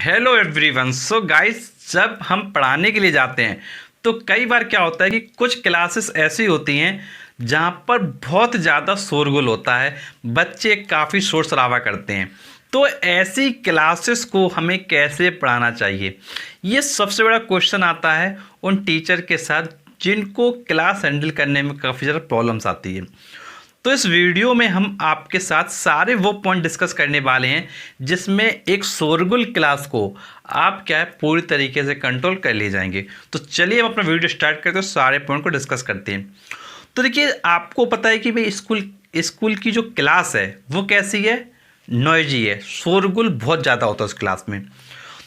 Hello everyone. So guys, जब हम पढ़ाने के लिए जाते हैं तो कई बार क्या होता है कि कुछ क्लासेस ऐसी होती हैं जहाँ पर बहुत ज़्यादा शोरगुल होता है, बच्चे काफ़ी शोर शराबा करते हैं। तो ऐसी क्लासेस को हमें कैसे पढ़ाना चाहिए, ये सबसे बड़ा क्वेश्चन आता है उन टीचर के साथ जिनको क्लास हैंडल करने में काफ़ी ज़्यादा प्रॉब्लम्स आती है। तो इस वीडियो में हम आपके साथ सारे वो पॉइंट डिस्कस करने वाले हैं जिसमें एक शोरगुल क्लास को आप क्या है पूरी तरीके से कंट्रोल कर ले जाएंगे। तो चलिए हम अपना वीडियो स्टार्ट करते हैं, सारे पॉइंट को डिस्कस करते हैं। तो देखिए, आपको पता है कि भाई स्कूल की जो क्लास है वो कैसी है, नॉइजी है, शोरगुल बहुत ज़्यादा होता है उस क्लास में।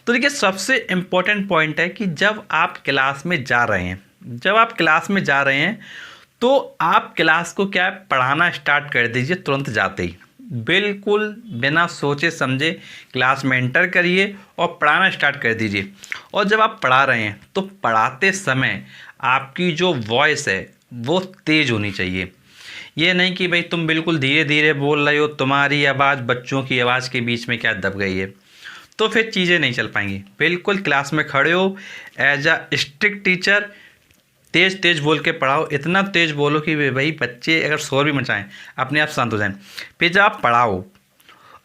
तो देखिए, सबसे इम्पॉर्टेंट पॉइंट है कि जब आप क्लास में जा रहे हैं तो आप क्लास को क्या है पढ़ाना स्टार्ट कर दीजिए तुरंत जाते ही, बिल्कुल बिना सोचे समझे क्लास में एंटर करिए और पढ़ाना स्टार्ट कर दीजिए। और जब आप पढ़ा रहे हैं तो पढ़ाते समय आपकी जो वॉइस है वो तेज़ होनी चाहिए। ये नहीं कि भाई तुम बिल्कुल धीरे धीरे बोल रहे हो, तुम्हारी आवाज़ बच्चों की आवाज़ के बीच में क्या दब गई है, तो फिर चीज़ें नहीं चल पाएंगी। बिल्कुल क्लास में खड़े हो, एज अ स्ट्रिक्ट टीचर तेज़ तेज़ बोल के पढ़ाओ, इतना तेज़ बोलो कि भाई बच्चे अगर शोर भी मचाएं अपने आप शांत हो जाएं। फिर जब आप पढ़ाओ,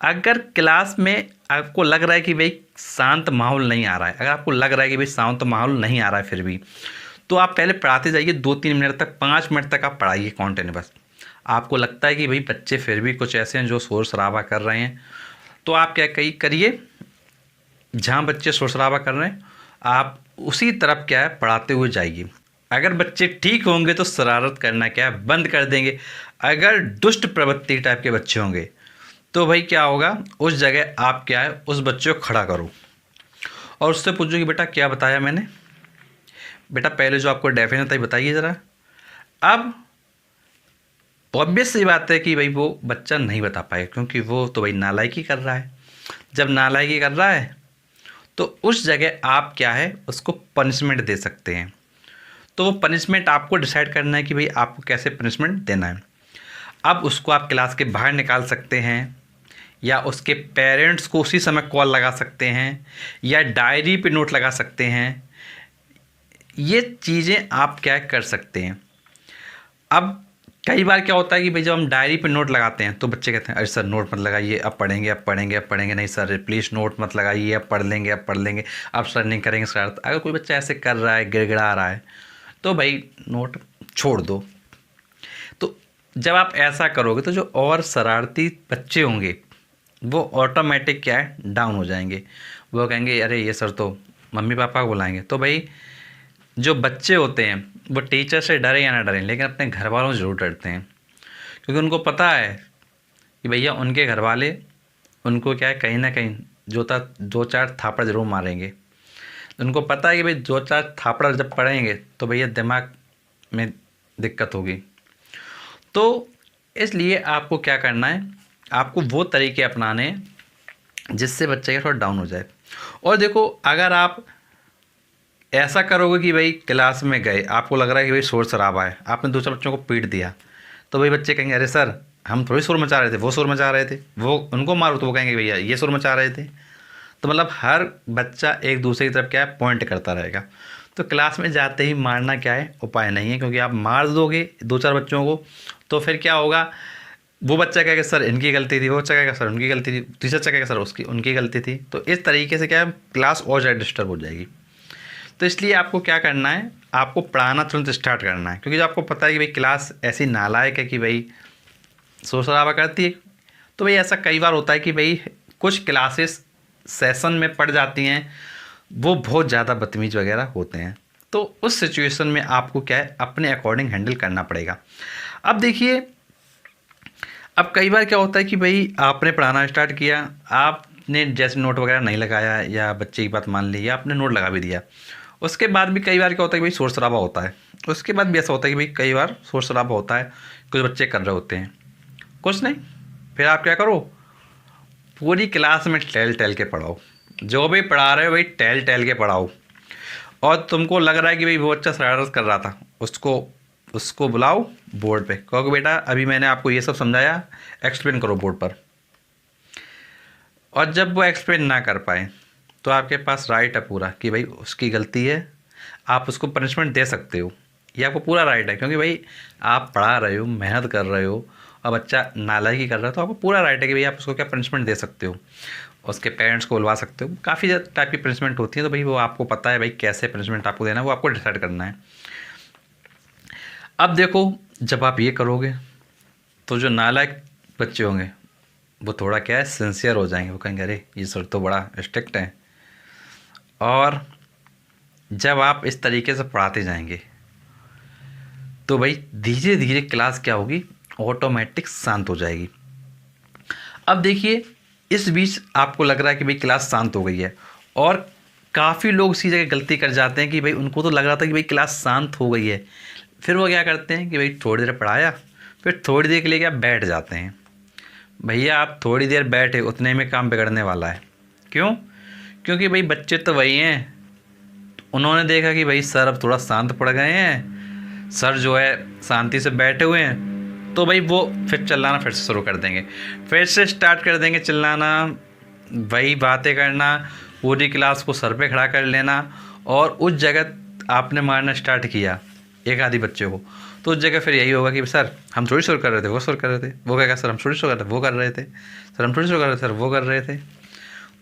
अगर क्लास में आपको लग रहा है कि भाई शांत माहौल नहीं आ रहा है, अगर आपको लग रहा है कि भाई शांत माहौल नहीं आ रहा है फिर भी, तो आप पहले पढ़ाते जाइए 2-3 मिनट तक, 5 मिनट तक आप पढ़ाइए कॉन्टिन्यूअस। आपको लगता है कि भाई बच्चे फिर भी कुछ ऐसे हैं जो शोर शराबा कर रहे हैं, तो आप क्या करिए, जहाँ बच्चे शोर शराबा कर रहे हैं आप उसी तरफ क्या है पढ़ाते हुए जाइए। अगर बच्चे ठीक होंगे तो शरारत करना क्या है बंद कर देंगे। अगर दुष्ट प्रवृत्ति टाइप के बच्चे होंगे तो भाई क्या होगा, उस जगह आप क्या है उस बच्चे को खड़ा करो और उससे पूछो कि बेटा क्या बताया मैंने, बेटा पहले जो आपको डेफिनेशन था बताइए ज़रा। अब ऑब्वियस सी बात है कि भाई वो बच्चा नहीं बता पाएगा क्योंकि वो तो भाई नालायकी कर रहा है। जब नालायकी कर रहा है तो उस जगह आप क्या है उसको पनिशमेंट दे सकते हैं। तो वो पनिशमेंट आपको डिसाइड करना है कि भाई आपको कैसे पनिशमेंट देना है। अब उसको आप क्लास के बाहर निकाल सकते हैं, या उसके पेरेंट्स को उसी समय कॉल लगा सकते हैं, या डायरी पे नोट लगा सकते हैं। ये चीज़ें आप क्या कर सकते हैं। अब कई बार क्या होता है कि भाई जब हम डायरी पे नोट लगाते हैं तो बच्चे कहते हैं अरे सर नोट मत लगाइए, अब पढ़ेंगे अब पढ़ेंगे अब पढ़ेंगे, नहीं सर प्लीज़ नोट मत लगाइए, अब पढ़ लेंगे अब पढ़ लेंगे, अब सर नहीं करेंगे शरारत। अगर कोई बच्चा ऐसे कर रहा है, गिड़गिड़ा रहा है, तो भाई नोट छोड़ दो। तो जब आप ऐसा करोगे तो जो और शरारती बच्चे होंगे वो ऑटोमेटिक क्या है डाउन हो जाएंगे। वो कहेंगे अरे ये सर तो मम्मी पापा को बुलाएंगे। तो भाई जो बच्चे होते हैं वो टीचर से डरे या ना डरें, लेकिन अपने घर वालों से ज़रूर डरते हैं, क्योंकि उनको पता है कि भैया उनके घर वाले उनको क्या है कहीं ना कहीं दो चार थापड़ ज़रूर मारेंगे। उनको पता है कि भाई 2-4 थापड़ा जब पड़ेंगे तो भैया दिमाग में दिक्कत होगी। तो इसलिए आपको क्या करना है, आपको वो तरीके अपनाने हैं जिससे बच्चे का थोड़ा डाउन हो जाए। और देखो, अगर आप ऐसा करोगे कि भाई क्लास में गए, आपको लग रहा है कि भाई शोर शराबा है, आपने 2-4 बच्चों को पीट दिया, तो भाई बच्चे कहेंगे अरे सर हम थोड़ी शोर मचा रहे थे, वो शोर मचा रहे थे, वो उनको मारो, तो वो कहेंगे भैया ये शोर मचा रहे थे। तो मतलब हर बच्चा एक दूसरे की तरफ क्या है पॉइंट करता रहेगा। तो क्लास में जाते ही मारना क्या है उपाय नहीं है, क्योंकि आप मार दोगे 2-4 बच्चों को तो फिर क्या होगा, वो बच्चा कहेगा सर इनकी गलती थी, वो बच्चा कहेगा सर उनकी गलती थी, तीसरा बच्चा कहेगा सर उनकी गलती थी। तो इस तरीके से क्या है क्लास और ज़्यादा डिस्टर्ब हो जाएगी। तो इसलिए आपको क्या करना है, आपको पढ़ाना तुरंत स्टार्ट करना है, क्योंकि जब आपको पता है कि भाई क्लास ऐसी नालायक है कि भाई शोर शराबा करती है। तो भाई ऐसा कई बार होता है कि भाई कुछ क्लासेस सेशन में पड़ जाती हैं, वो बहुत ज़्यादा बदतमीज़ वगैरह होते हैं। तो उस सिचुएशन में आपको क्या है अपने अकॉर्डिंग हैंडल करना पड़ेगा। अब देखिए, अब कई बार क्या होता है कि भाई आपने पढ़ाना स्टार्ट किया, आपने जैसे नोट वगैरह नहीं लगाया या बच्चे की बात मान ली या आपने नोट लगा भी दिया, उसके बाद भी कई बार क्या होता है कि भाई शोर शराबा होता है। उसके बाद भी ऐसा होता है कि भाई कई बार शोर शराबा होता है, कुछ बच्चे कर रहे होते हैं, कुछ नहीं, फिर आप क्या करो, पूरी क्लास में टहल टहल के पढ़ाओ। जो भी पढ़ा रहे हो भाई टहल टहल के पढ़ाओ। और तुमको लग रहा है कि भाई वो बच्चा शरारत कर रहा था, उसको बुलाओ बोर्ड पे, कहो कि बेटा अभी मैंने आपको ये सब समझाया, एक्सप्लेन करो बोर्ड पर। और जब वो एक्सप्लेन ना कर पाए तो आपके पास राइट है पूरा कि भाई उसकी गलती है, आप उसको पनिशमेंट दे सकते हो। ये आपको पूरा राइट है, क्योंकि भाई आप पढ़ा रहे हो, मेहनत कर रहे हो और बच्चा नालायकी कर रहा है, तो आपको पूरा राइट है कि भाई आप उसको क्या पनिशमेंट दे सकते हो। उसके पेरेंट्स को बुलवा सकते हो, काफ़ी टाइप की पनिशमेंट होती है, तो भाई वो आपको पता है भाई कैसे पनिशमेंट आपको देना है, वो आपको डिसाइड करना है। अब देखो, जब आप ये करोगे तो जो नालायक बच्चे होंगे वो थोड़ा क्या है, सिंसियर हो जाएंगे। वो कहेंगे अरे ये सर तो बड़ा स्ट्रिक्ट है। और जब आप इस तरीके से पढ़ाते जाएंगे तो भाई धीरे धीरे क्लास क्या होगी, ऑटोमेटिक शांत हो जाएगी। अब देखिए, इस बीच आपको लग रहा है कि भाई क्लास शांत हो गई है, और काफ़ी लोग इसी जगह गलती कर जाते हैं कि भाई उनको तो लग रहा था कि भाई क्लास शांत हो गई है, फिर वो क्या करते हैं कि भाई थोड़ी देर पढ़ाया, फिर थोड़ी देर के लिए क्या बैठ जाते हैं। भैया आप थोड़ी देर बैठे, उतने में काम बिगड़ने वाला है। क्यों? क्योंकि भाई बच्चे तो वही हैं, उन्होंने देखा कि भाई सर अब थोड़ा शांत पड़ गए हैं, सर जो है शांति से बैठे हुए हैं, तो भाई वो फिर चिल्लाना फिर से शुरू कर देंगे, फिर से स्टार्ट कर देंगे चिल्लाना, वही बातें करना, पूरी क्लास को सर पे खड़ा कर लेना। और उस जगह आपने मारना स्टार्ट किया एक आधी बच्चे को, तो उस जगह फिर यही होगा कि सर हम थोड़ी शुरू कर रहे थे, वो शुरू कर रहे थे, वो कहेगा सर हम थोड़ी शुरू कर रहे थे, वो कर रहे थे, सर हम थोड़ी शुरू कर रहे थे, सर वो कर रहे थे।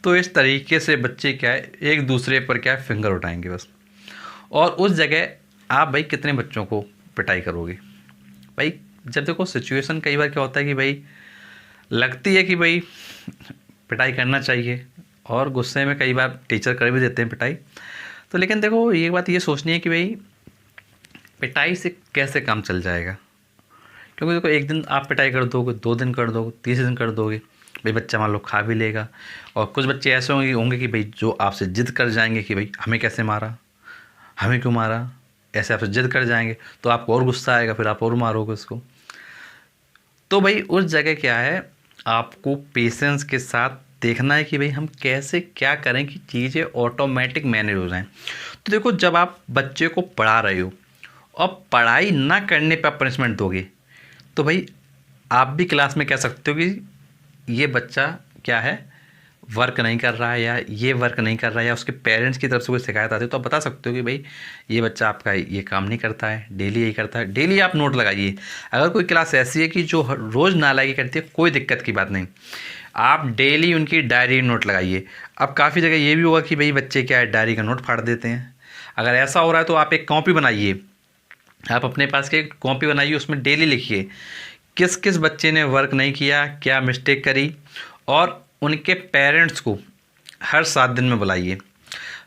तो इस तरीके से बच्चे क्या है, एक दूसरे पर क्या है, फिंगर उठाएंगे बस। और उस जगह आप भाई कितने बच्चों को पिटाई करोगे भाई। जब देखो सिचुएशन कई बार क्या होता है कि भाई लगती है कि भाई पिटाई करना चाहिए, और गुस्से में कई बार टीचर कर भी देते हैं पिटाई। तो लेकिन देखो ये बात ये सोचनी है कि भाई पिटाई से कैसे काम चल जाएगा। क्योंकि देखो एक दिन आप पिटाई कर दोगे, 2 दिन कर दोगे, तीसरे दिन कर दोगे, भाई बच्चा मान लो खा भी लेगा। और कुछ बच्चे ऐसे होंगे कि भाई जो आपसे जिद कर जाएंगे कि भाई हमें कैसे मारा, हमें क्यों मारा, ऐसे आपसे जिद कर जाएंगे, तो आपको और गुस्सा आएगा, फिर आप और मारोगे उसको। तो भाई उस जगह क्या है, आपको पेशेंस के साथ देखना है कि भाई हम कैसे क्या करें कि चीज़ें ऑटोमेटिक मैनेज हो जाएं। तो देखो, जब आप बच्चे को पढ़ा रहे हो और पढ़ाई ना करने पर पनिशमेंट दोगे, तो भाई आप भी क्लास में कह सकते हो कि ये बच्चा क्या है, वर्क नहीं कर रहा है, या ये वर्क नहीं कर रहा है, या उसके पेरेंट्स की तरफ से कोई शिकायत आती है, तो आप बता सकते हो कि भाई ये बच्चा आपका ये काम नहीं करता है, डेली यही करता है। डेली आप नोट लगाइए। अगर कोई क्लास ऐसी है कि जो रोज़ नालायकी करती है, कोई दिक्कत की बात नहीं, आप डेली उनकी डायरी नोट लगाइए। अब काफ़ी जगह ये भी होगा कि भाई बच्चे क्या है, डायरी का नोट फाड़ देते हैं। अगर ऐसा हो रहा है तो आप एक कॉपी बनाइए, आप अपने पास के कॉपी बनाइए, उसमें डेली लिखिए किस किस बच्चे ने वर्क नहीं किया, क्या मिस्टेक करी, और उनके पेरेंट्स को हर 7 दिन में बुलाइए।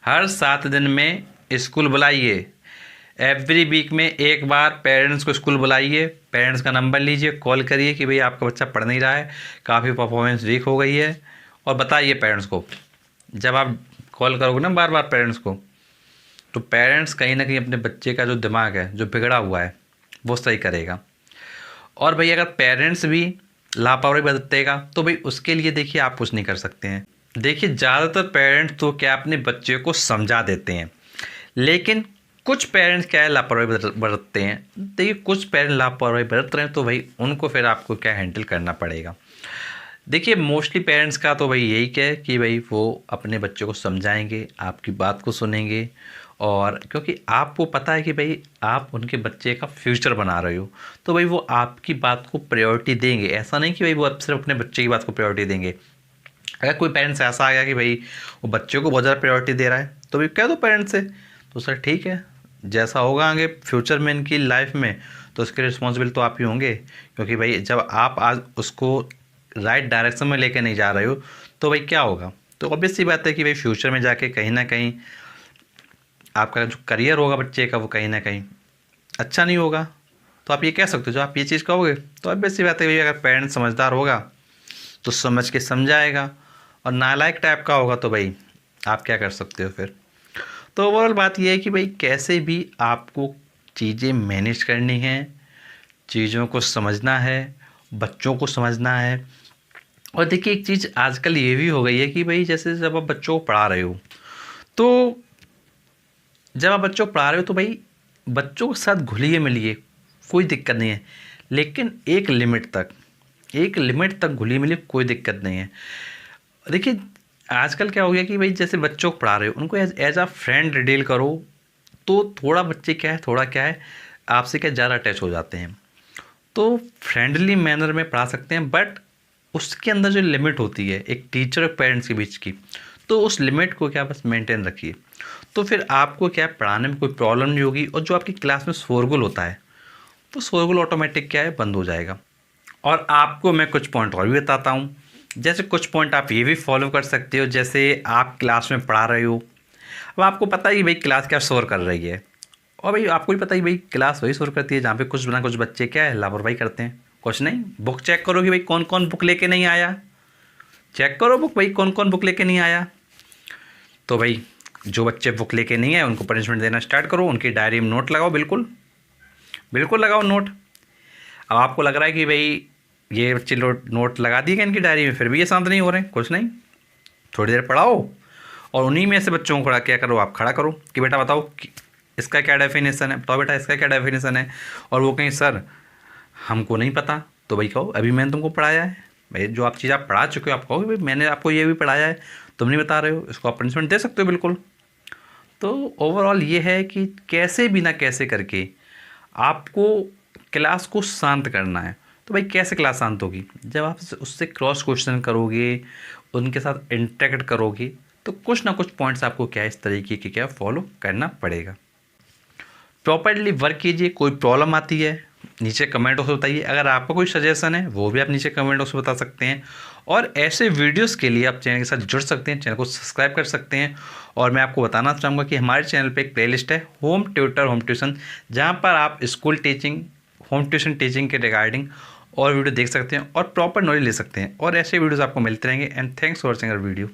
हर 7 दिन में स्कूल बुलाइए। एवरी वीक में एक बार पेरेंट्स को स्कूल बुलाइए, पेरेंट्स का नंबर लीजिए, कॉल करिए कि भाई आपका बच्चा पढ़ नहीं रहा है, काफ़ी परफॉर्मेंस वीक हो गई है, और बताइए पेरेंट्स को। जब आप कॉल करोगे ना बार बार पेरेंट्स को, तो पेरेंट्स कहीं ना कहीं अपने बच्चे का जो दिमाग है, जो बिगड़ा हुआ है, वो सही करेगा। और भाई अगर पेरेंट्स भी लापरवाही बरतेगा, तो भाई उसके लिए देखिए आप कुछ नहीं कर सकते हैं। देखिए ज़्यादातर पेरेंट्स तो क्या अपने बच्चे को समझा देते हैं, लेकिन कुछ पेरेंट्स क्या है, लापरवाही बरतते हैं। देखिए कुछ पेरेंट्स लापरवाही बरत रहे हैं, तो भाई उनको फिर आपको क्या हैंडल करना पड़ेगा। देखिए मोस्टली पेरेंट्स का तो भाई यही क्या है कि भाई वो अपने बच्चे को समझाएंगे, आपकी बात को सुनेंगे, और क्योंकि आपको पता है कि भाई आप उनके बच्चे का फ्यूचर बना रहे हो, तो भाई वो आपकी बात को प्रायोरिटी देंगे। ऐसा नहीं कि भाई वो सिर्फ अपने बच्चे की बात को प्रायोरिटी देंगे। अगर कोई पेरेंट्स ऐसा आ गया कि भाई वो बच्चे को बहुत ज़्यादा प्रायोरिटी दे रहा है, तो भाई कह दो पेरेंट्स से, तो सर ठीक है, जैसा होगा आगे फ्यूचर में इनकी लाइफ में, तो उसके रिस्पॉन्सिबल तो आप ही होंगे। क्योंकि भाई जब आप आज उसको राइट डायरेक्शन में लेके नहीं जा रहे हो, तो भाई क्या होगा, तो ऑब्वियस सी बात है कि भाई फ्यूचर में जाके कहीं ना कहीं आपका जो करियर होगा बच्चे का, वो कहीं ना कहीं अच्छा नहीं होगा। तो आप ये कह सकते हो, जो आप ये चीज़ कहोगे, तो ऑब्वियस सी बात है भाई अगर पेरेंट्स समझदार होगा तो समझ के समझाएगा, और नालायक टाइप का होगा तो भाई आप क्या कर सकते हो फिर। तो ओवरऑल बात यह है कि भाई कैसे भी आपको चीज़ें मैनेज करनी है, चीज़ों को समझना है, बच्चों को समझना है। और देखिए एक चीज़ आजकल ये भी हो गई है कि भाई जैसे जब आप बच्चों को पढ़ा रहे हो, तो जब आप बच्चों को पढ़ा रहे हो तो भाई बच्चों के साथ घुलिए मिलिए, कोई दिक्कत नहीं है, लेकिन एक लिमिट तक घुलिए मिलिए, कोई दिक्कत नहीं है। देखिए आजकल क्या हो गया कि भाई जैसे बच्चों को पढ़ा रहे हो उनको एज अ फ्रेंड डील करो, तो थोड़ा बच्चे क्या है, थोड़ा क्या है, आपसे क्या ज़्यादा अटैच हो जाते हैं। तो फ्रेंडली मैनर में पढ़ा सकते हैं, बट उसके अंदर जो लिमिट होती है एक टीचर और पेरेंट्स के बीच की, तो उस लिमिट को क्या बस मेंटेन रखिए। तो फिर आपको क्या है, पढ़ाने में कोई प्रॉब्लम नहीं होगी, और जो आपकी क्लास में शोरगुल होता है वो शोरगुल ऑटोमेटिक क्या है, बंद हो जाएगा। और आपको मैं कुछ पॉइंट और भी बताता हूँ। जैसे कुछ पॉइंट आप ये भी फॉलो कर सकते हो, जैसे आप क्लास में पढ़ा रहे हो, अब आपको पता ही भाई क्लास क्या शोर कर रही है, और भाई आपको भी पता ही भाई क्लास वही शोर करती है जहाँ पे कुछ ना कुछ बच्चे क्या है, लापरवाही करते हैं। कुछ नहीं, बुक चेक करो कि भाई कौन कौन बुक लेके नहीं आया, चेक करो बुक भाई कौन कौन बुक लेके नहीं आया। तो भाई जो बच्चे बुक लेके नहीं आए उनको पनिशमेंट देना स्टार्ट करो, उनकी डायरी में नोट लगाओ, बिल्कुल बिल्कुल लगाओ नोट। अब आपको लग रहा है कि भाई ये बच्चे नोट लगा दिए क्या इनकी डायरी में, फिर भी ये शांत नहीं हो रहे हैं, कुछ नहीं, थोड़ी देर पढ़ाओ, और उन्हीं में से बच्चों को खड़ा क्या करो, आप खड़ा करो कि बेटा बताओ कि इसका क्या डेफिनेशन है, बताओ बेटा इसका क्या डेफिनेशन है। और वो कहीं सर हमको नहीं पता, तो भाई कहो अभी मैंने तुमको पढ़ाया है, भाई जो आप चीज़ आप पढ़ा चुके हो आप कहो भाई मैंने आपको ये भी पढ़ाया है, तुम नहीं बता रहे हो, इसको आप पनिशमेंट दे सकते हो बिल्कुल। तो ओवरऑल ये है कि कैसे भी ना कैसे करके आपको क्लास को शांत करना है। तो भाई कैसे क्लास शांत होगी, जब आप उससे क्रॉस क्वेश्चन करोगे, उनके साथ इंटरेक्ट करोगे, तो कुछ ना कुछ पॉइंट्स आपको क्या इस तरीके के क्या फॉलो करना पड़ेगा। प्रॉपर्ली वर्क कीजिए। कोई प्रॉब्लम आती है नीचे कमेंट बॉक्स में बताइए, अगर आपका कोई सजेशन है वो भी आप नीचे कमेंट बॉक्स में बता सकते हैं। और ऐसे वीडियोस के लिए आप चैनल के साथ जुड़ सकते हैं, चैनल को सब्सक्राइब कर सकते हैं। और मैं आपको बताना चाहूँगा कि हमारे चैनल पे एक प्लेलिस्ट है होम ट्यूटर होम ट्यूशन, जहाँ पर आप school teaching, home tuition teaching के रिगार्डिंग और वीडियो देख सकते हैं और प्रॉपर नॉलेज ले सकते हैं। और ऐसे वीडियोज़ आपको मिलते रहेंगे। And thanks for watching our video.